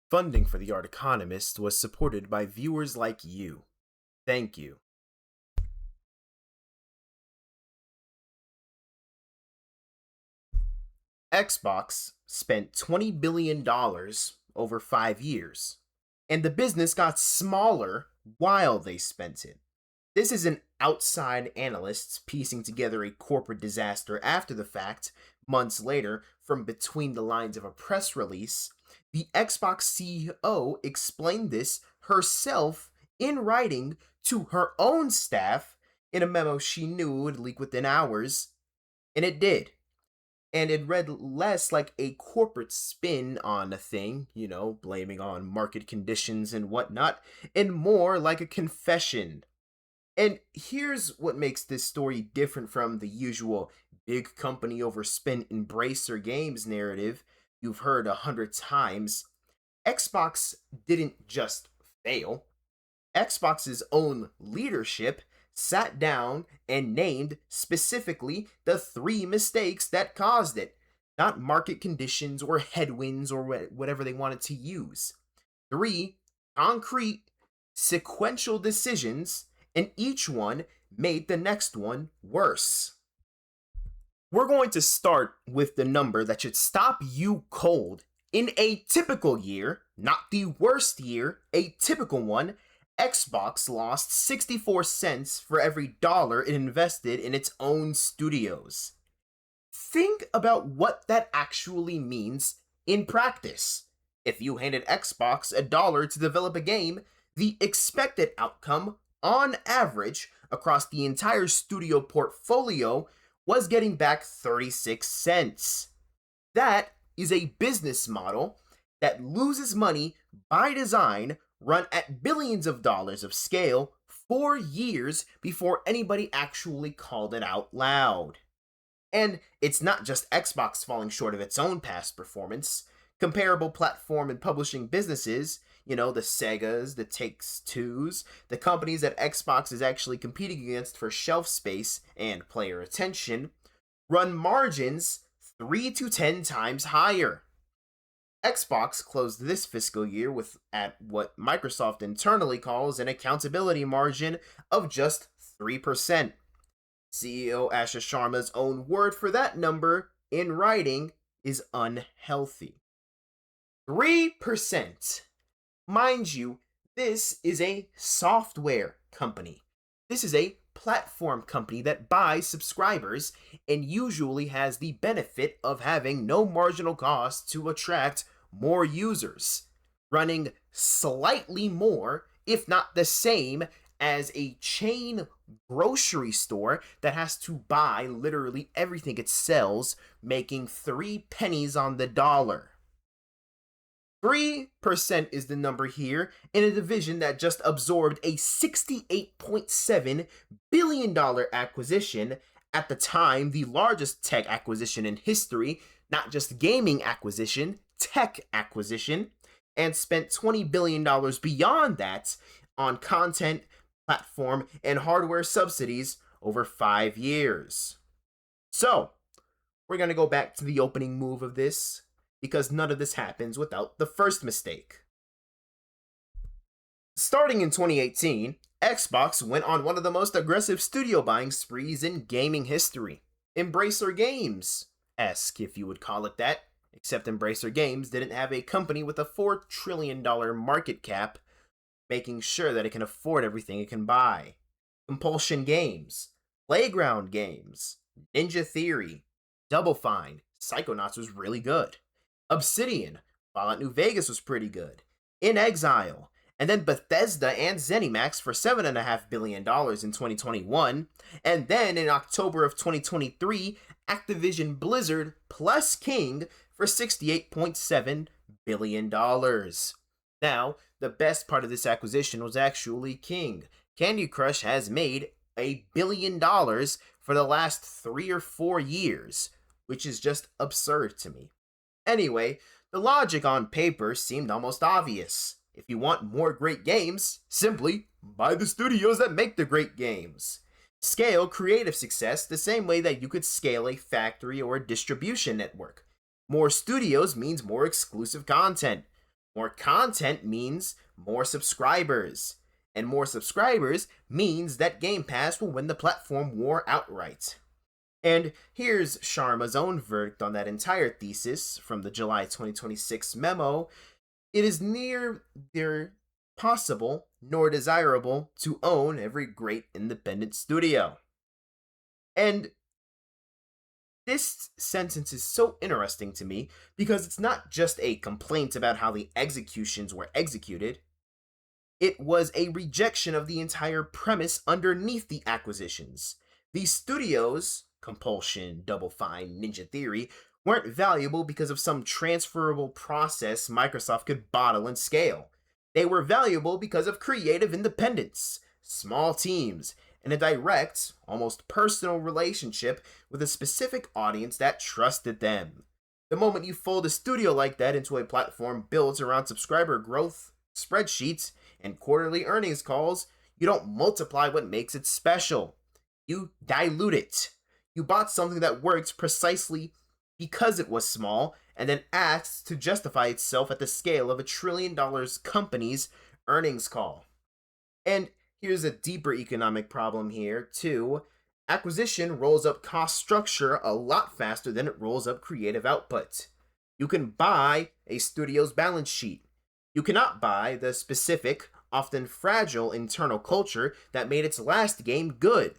Funding for The Art Economist was supported by viewers like you. Thank you. Xbox spent $20 billion over 5 years, and the business got smaller while they spent it. This is an outside analyst piecing together a corporate disaster after the fact, months later, from between the lines of a press release. The Xbox CEO explained this herself in writing to her own staff in a memo she knew would leak within hours, and it did. And it read less like a corporate spin on a thing, blaming on market conditions and whatnot, and more like a confession. And here's what makes this story different from the usual big company overspent Embracer Games narrative you've heard 100 times. Xbox didn't just fail. Xbox's own leadership sat down and named specifically the 3 mistakes that caused it, not market conditions or headwinds or whatever they wanted to use. 3 concrete, sequential decisions, and each one made the next one worse. We're going to start with the number that should stop you cold. In a typical year, not the worst year, a typical one, Xbox lost 64 cents for every dollar it invested in its own studios. Think about what that actually means in practice. If you handed Xbox $1 to develop a game, the expected outcome, on average, across the entire studio portfolio, was getting back 36 cents. That is a business model that loses money by design, run at billions of dollars of scale for years before anybody actually called it out loud. And it's not just Xbox falling short of its own past performance. Comparable platform and publishing businesses, the Segas, the Takes-Twos, the companies that Xbox is actually competing against for shelf space and player attention, run margins 3 to 10 times higher. Xbox closed this fiscal year at what Microsoft internally calls an accountability margin of just 3%. CEO Asha Sharma's own word for that number in writing is unhealthy. 3%. Mind you, this is a software company. This is a platform company that buys subscribers and usually has the benefit of having no marginal cost to attract more users, running slightly more, if not the same, as a chain grocery store that has to buy literally everything it sells, making 3 pennies on the dollar. 3% is the number here in a division that just absorbed a $68.7 billion acquisition, at the time the largest tech acquisition in history, not just gaming acquisition, tech acquisition, and spent $20 billion beyond that on content, platform, and hardware subsidies over 5 years. So, we're going to go back to the opening move of this, because none of this happens without the first mistake. Starting in 2018, Xbox went on one of the most aggressive studio buying sprees in gaming history. Embracer Games-esque, if you would call it that, except Embracer Games didn't have a company with a $4 trillion market cap, making sure that it can afford everything it can buy. Compulsion Games, Playground Games, Ninja Theory, Double Fine, Psychonauts was really good. Obsidian, Fallout New Vegas was pretty good. In Exile, and then Bethesda and ZeniMax for $7.5 billion in 2021, and then in October of 2023, Activision Blizzard plus King for $68.7 billion. Now, the best part of this acquisition was actually King. Candy Crush has made $1 billion for the last 3 or 4 years, which is just absurd to me. Anyway, the logic on paper seemed almost obvious. If you want more great games, simply buy the studios that make the great games. Scale creative success the same way that you could scale a factory or a distribution network. More studios means more exclusive content. More content means more subscribers. And more subscribers means that Game Pass will win the platform war outright. And here's Sharma's own verdict on that entire thesis from the July 2026 memo. It is neither possible nor desirable to own every great independent studio. And this sentence is so interesting to me because it's not just a complaint about how the executions were executed, it was a rejection of the entire premise underneath the acquisitions. These studios, Compulsion, Double Fine, Ninja Theory, weren't valuable because of some transferable process Microsoft could bottle and scale. They were valuable because of creative independence, small teams, and a direct, almost personal relationship with a specific audience that trusted them. The moment you fold a studio like that into a platform built around subscriber growth, spreadsheets, and quarterly earnings calls, you don't multiply what makes it special. You dilute it. You bought something that worked precisely because it was small and then asked to justify itself at the scale of $1 trillion company's earnings call. And here's a deeper economic problem here, too. Acquisition rolls up cost structure a lot faster than it rolls up creative output. You can buy a studio's balance sheet. You cannot buy the specific, often fragile internal culture that made its last game good.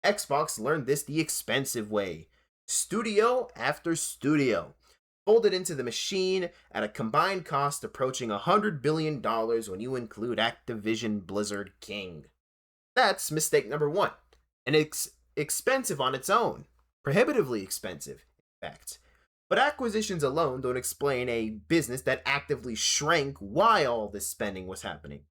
Xbox learned this the expensive way. Studio after studio, folded into the machine at a combined cost approaching $100 billion when you include Activision Blizzard King. That's mistake number one. And it's expensive on its own. Prohibitively expensive, in fact. But acquisitions alone don't explain a business that actively shrank while all this spending was happening.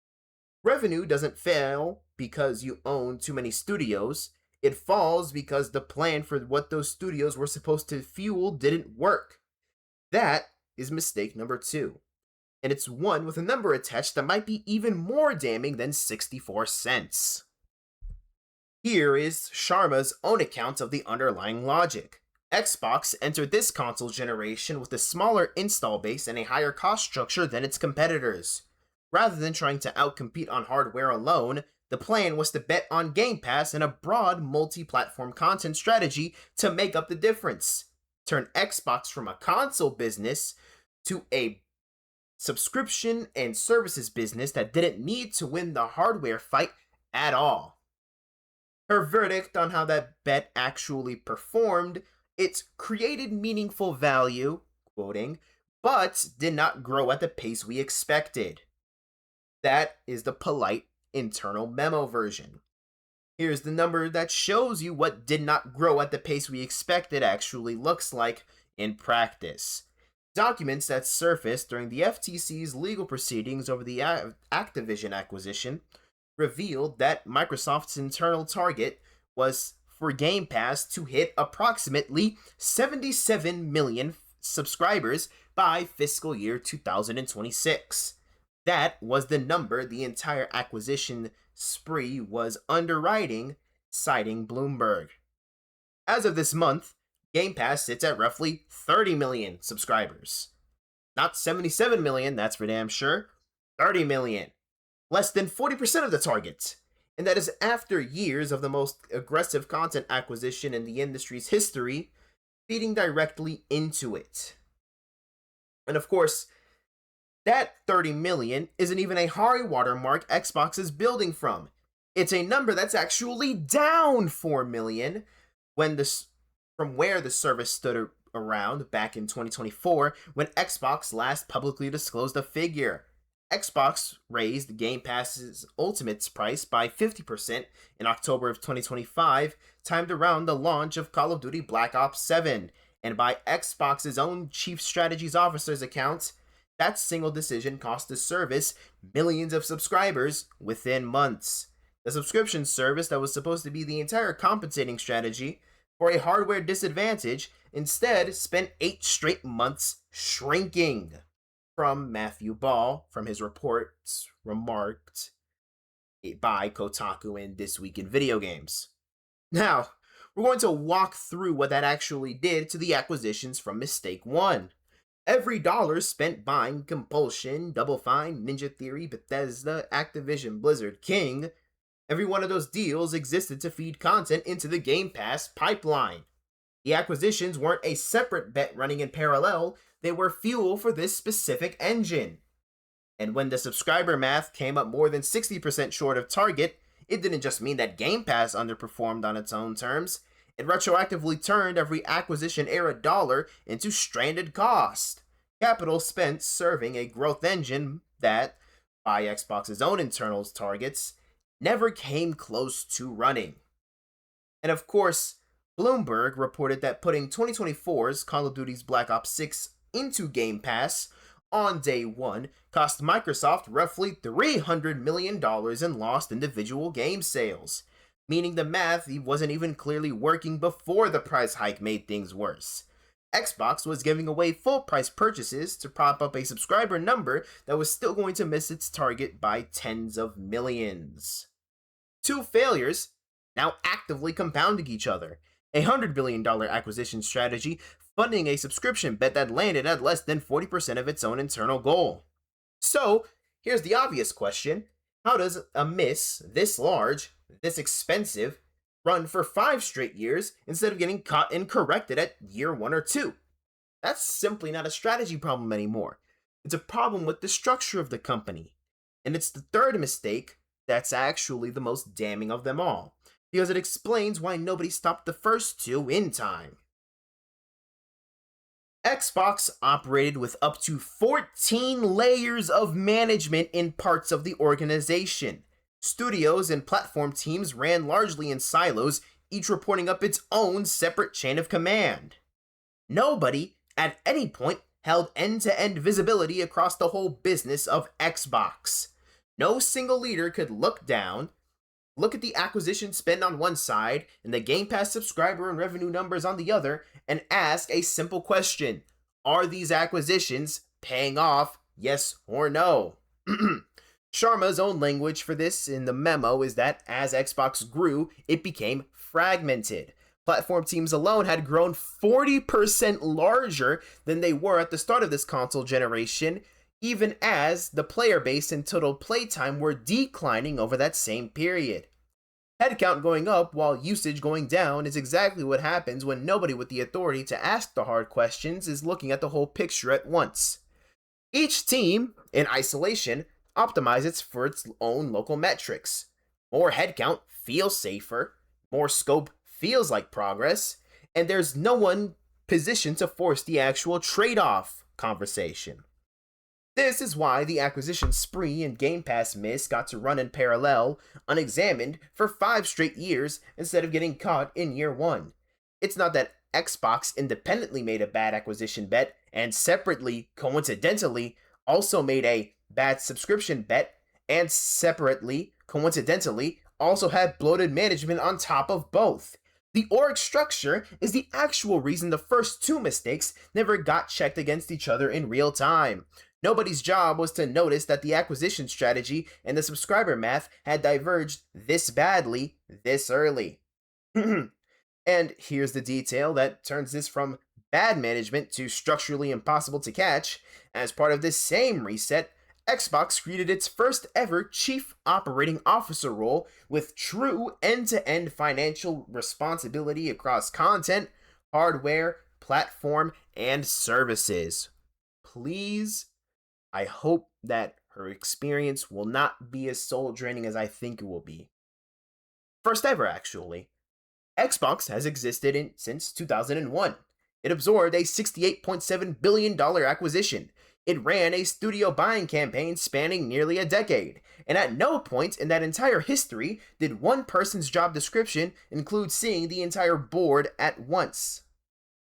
Revenue doesn't fail because you own too many studios. It falls because the plan for what those studios were supposed to fuel didn't work. That is mistake number two. And it's one with a number attached that might be even more damning than 64 cents. Here is Sharma's own account of the underlying logic. Xbox entered this console generation with a smaller install base and a higher cost structure than its competitors. Rather than trying to outcompete on hardware alone, the plan was to bet on Game Pass and a broad multi-platform content strategy to make up the difference. Turn Xbox from a console business to a subscription and services business that didn't need to win the hardware fight at all. Her verdict on how that bet actually performed: it created meaningful value, quoting, but did not grow at the pace we expected. That is the polite internal memo version. Here's the number that shows you what did not grow at the pace we expected actually looks like in practice. Documents that surfaced during the FTC's legal proceedings over the Activision acquisition revealed that Microsoft's internal target was for Game Pass to hit approximately 77 million subscribers by fiscal year 2026. That was the number the entire acquisition spree was underwriting, citing Bloomberg. As of this month, Game Pass sits at roughly 30 million subscribers. Not 77 million, that's for damn sure. 30 million. Less than 40% of the target. And that is after years of the most aggressive content acquisition in the industry's history, feeding directly into it. And of course, that 30 million isn't even a high watermark Xbox is building from. It's a number that's actually down 4 million from where the service stood around back in 2024 when Xbox last publicly disclosed a figure. Xbox raised Game Pass's Ultimate's price by 50% in October of 2025, timed around the launch of Call of Duty Black Ops 7, and by Xbox's own Chief Strategies Officer's account, that single decision cost the service millions of subscribers within months. The subscription service that was supposed to be the entire compensating strategy for a hardware disadvantage instead spent 8 straight months shrinking. From Matthew Ball, from his reports remarked by Kotaku in This Week in Video Games. Now, we're going to walk through what that actually did to the acquisitions from Mistake 1. Every dollar spent buying Compulsion, Double Fine, Ninja Theory, Bethesda, Activision, Blizzard, King, every one of those deals existed to feed content into the Game Pass pipeline. The acquisitions weren't a separate bet running in parallel, they were fuel for this specific engine. And when the subscriber math came up more than 60% short of target, it didn't just mean that Game Pass underperformed on its own terms, it retroactively turned every acquisition era dollar into stranded cost. Capital spent serving a growth engine that, by Xbox's own internal targets, never came close to running. And of course, Bloomberg reported that putting 2024's Call of Duty's Black Ops 6 into Game Pass on day one cost Microsoft roughly $300 million in lost individual game sales, meaning the math wasn't even clearly working before the price hike made things worse. Xbox was giving away full price purchases to prop up a subscriber number that was still going to miss its target by tens of millions. Two failures now actively compounding each other. A $100 billion acquisition strategy funding a subscription bet that landed at less than 40% of its own internal goal. So, here's the obvious question. How does a miss this large, this expensive, run for 5 straight years instead of getting caught and corrected at year 1 or 2? That's simply not a strategy problem anymore. It's a problem with the structure of the company. And it's the third mistake that's actually the most damning of them all, because it explains why nobody stopped the first two in time. Xbox operated with up to 14 layers of management in parts of the organization. Studios and platform teams ran largely in silos, each reporting up its own separate chain of command. Nobody, at any point, held end-to-end visibility across the whole business of Xbox. No single leader could look down, look at the acquisition spend on one side and the Game Pass subscriber and revenue numbers on the other, and ask a simple question. Are these acquisitions paying off, yes or no? Sharma's own language for this in the memo is that as Xbox grew, it became fragmented. Platform teams alone had grown 40% larger than they were at the start of this console generation, even as the player base and total playtime were declining over that same period. Headcount going up while usage going down is exactly what happens when nobody with the authority to ask the hard questions is looking at the whole picture at once. Each team, in isolation, optimizes for its own local metrics. More headcount feels safer, more scope feels like progress, and there's no one positioned to force the actual trade-off conversation. This is why the acquisition spree and Game Pass miss got to run in parallel, unexamined, for 5 straight years instead of getting caught in year 1. It's not that Xbox independently made a bad acquisition bet and separately, coincidentally, also made a bad subscription bet and separately, coincidentally, also had bloated management on top of both. The org structure is the actual reason the first 2 mistakes never got checked against each other in real time. Nobody's job was to notice that the acquisition strategy and the subscriber math had diverged this badly, this early. And here's the detail that turns this from bad management to structurally impossible to catch. As part of this same reset, Xbox created its first ever Chief Operating Officer role with true end-to-end financial responsibility across content, hardware, platform, and services. Please, I hope that her experience will not be as soul-draining as I think it will be. First ever, actually. Xbox has existed since 2001. It absorbed a $68.7 billion acquisition. It ran a studio buying campaign spanning nearly a decade, and at no point in that entire history did one person's job description include seeing the entire board at once.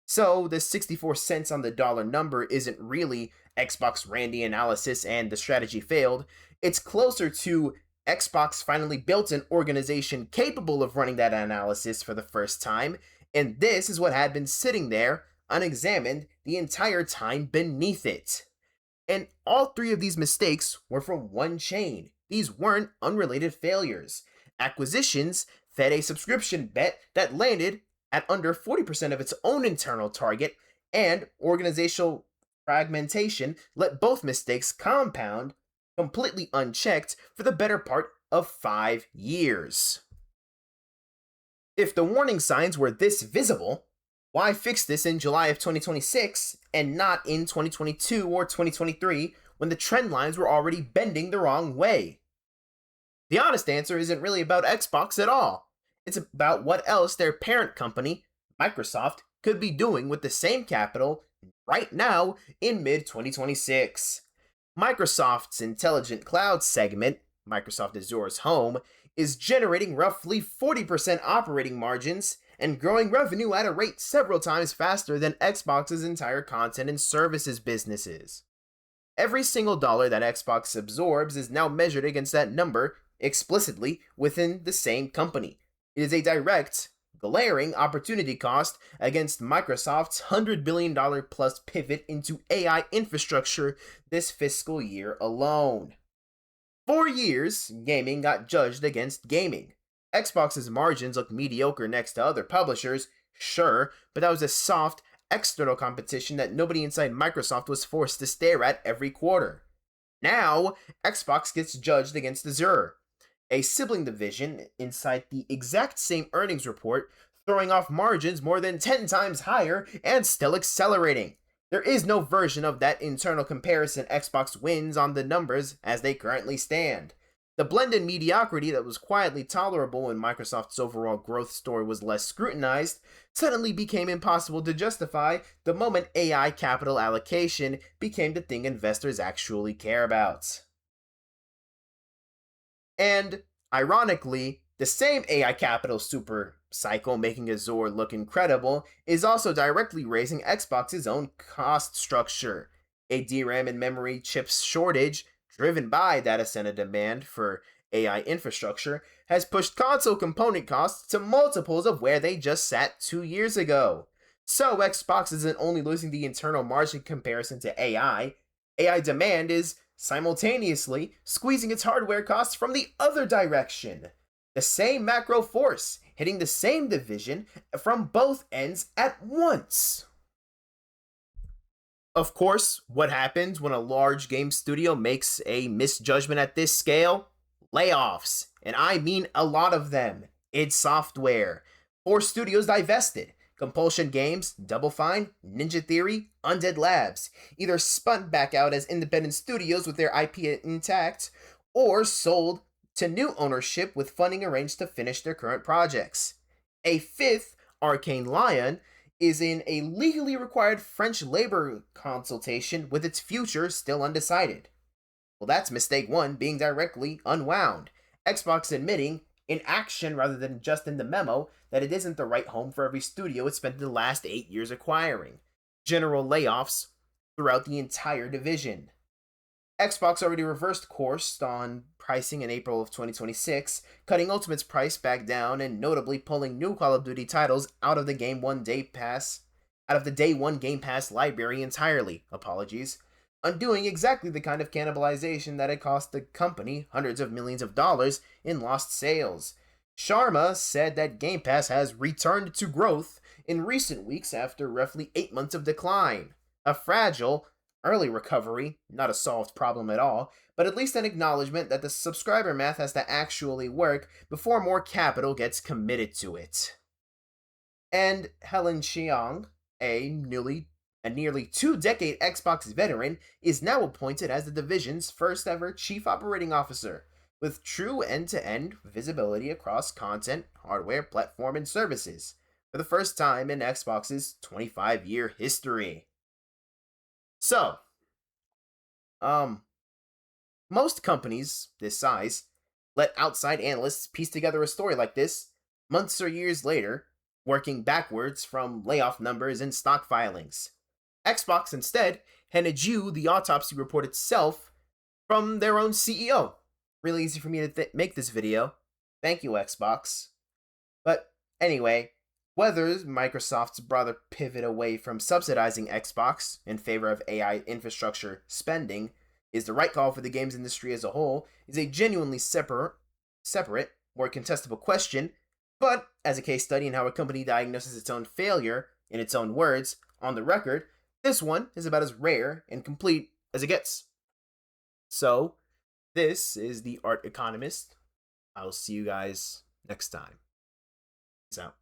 So the 64 cents on the dollar number isn't really Xbox Randy analysis and the strategy failed. It's closer to Xbox finally built an organization capable of running that analysis for the first time, and this is what had been sitting there, unexamined, the entire time beneath it. And all 3 of these mistakes were from one chain. These weren't unrelated failures. Acquisitions fed a subscription bet that landed at under 40% of its own internal target, and organizational Fragmentation let both mistakes compound, completely unchecked, for the better part of 5 years. If the warning signs were this visible, why fix this in July of 2026 and not in 2022 or 2023 when the trend lines were already bending the wrong way? The honest answer isn't really about Xbox at all. It's about what else their parent company, Microsoft, could be doing with the same capital right now in mid 2026. Microsoft's Intelligent Cloud segment, Microsoft Azure's home, is generating roughly 40% operating margins and growing revenue at a rate several times faster than Xbox's entire content and services businesses. Every single dollar that Xbox absorbs is now measured against that number explicitly within the same company. It is a direct, glaring opportunity cost against Microsoft's $100 billion plus pivot into AI infrastructure this fiscal year alone. For years, gaming got judged against gaming. Xbox's margins looked mediocre next to other publishers, sure, but that was a soft, external competition that nobody inside Microsoft was forced to stare at every quarter. Now, Xbox gets judged against Azure, a sibling division inside the exact same earnings report, throwing off margins more than 10 times higher and still accelerating. There is no version of that internal comparison Xbox wins on the numbers as they currently stand. The blended mediocrity that was quietly tolerable when Microsoft's overall growth story was less scrutinized suddenly became impossible to justify the moment AI capital allocation became the thing investors actually care about. And, ironically, the same AI capital super cycle making Azure look incredible is also directly raising Xbox's own cost structure. A DRAM and memory chips shortage, driven by data center demand for AI infrastructure, has pushed console component costs to multiples of where they just sat 2 years ago. So Xbox isn't only losing the internal margin comparison to AI demand is simultaneously squeezing its hardware costs from the other direction. The same macro force hitting the same division from both ends at once. Of course, what happens when a large game studio makes a misjudgment at this scale? Layoffs, and I mean a lot of them. id Software. 4 studios divested. Compulsion Games, Double Fine, Ninja Theory, Undead Labs, either spun back out as independent studios with their IP intact, or sold to new ownership with funding arranged to finish their current projects. A 5th, Arcane Lion, is in a legally required French labor consultation with its future still undecided. Well, that's mistake 1 being directly unwound. Xbox admitting, in action rather than just in the memo, that it isn't the right home for every studio it spent the last 8 years acquiring. General layoffs throughout the entire division. Xbox already reversed course on pricing in April of 2026, cutting Ultimate's price back down and notably pulling new Call of Duty titles out of the Day 1 Game Pass library entirely. Undoing exactly the kind of cannibalization that had cost the company hundreds of millions of dollars in lost sales. Sharma said that Game Pass has returned to growth in recent weeks after roughly 8 months of decline. A fragile, early recovery, not a solved problem at all, but at least an acknowledgement that the subscriber math has to actually work before more capital gets committed to it. And Helen Xiang, a nearly 2-decade Xbox veteran, is now appointed as the division's first ever Chief Operating Officer, with true end-to-end visibility across content, hardware, platform, and services, for the first time in Xbox's 25-year history. So, most companies this size let outside analysts piece together a story like this months or years later, working backwards from layoff numbers and stock filings. Xbox instead handed you the autopsy report itself from their own CEO. Really easy for me to make this video. Thank you, Xbox. But anyway, whether Microsoft's broader pivot away from subsidizing Xbox in favor of AI infrastructure spending is the right call for the games industry as a whole is a genuinely separate, more contestable question, but as a case study in how a company diagnoses its own failure, in its own words, on the record, This one is about as rare and complete as it gets. So, this is the Art Economist. I'll see you guys next time. Peace out.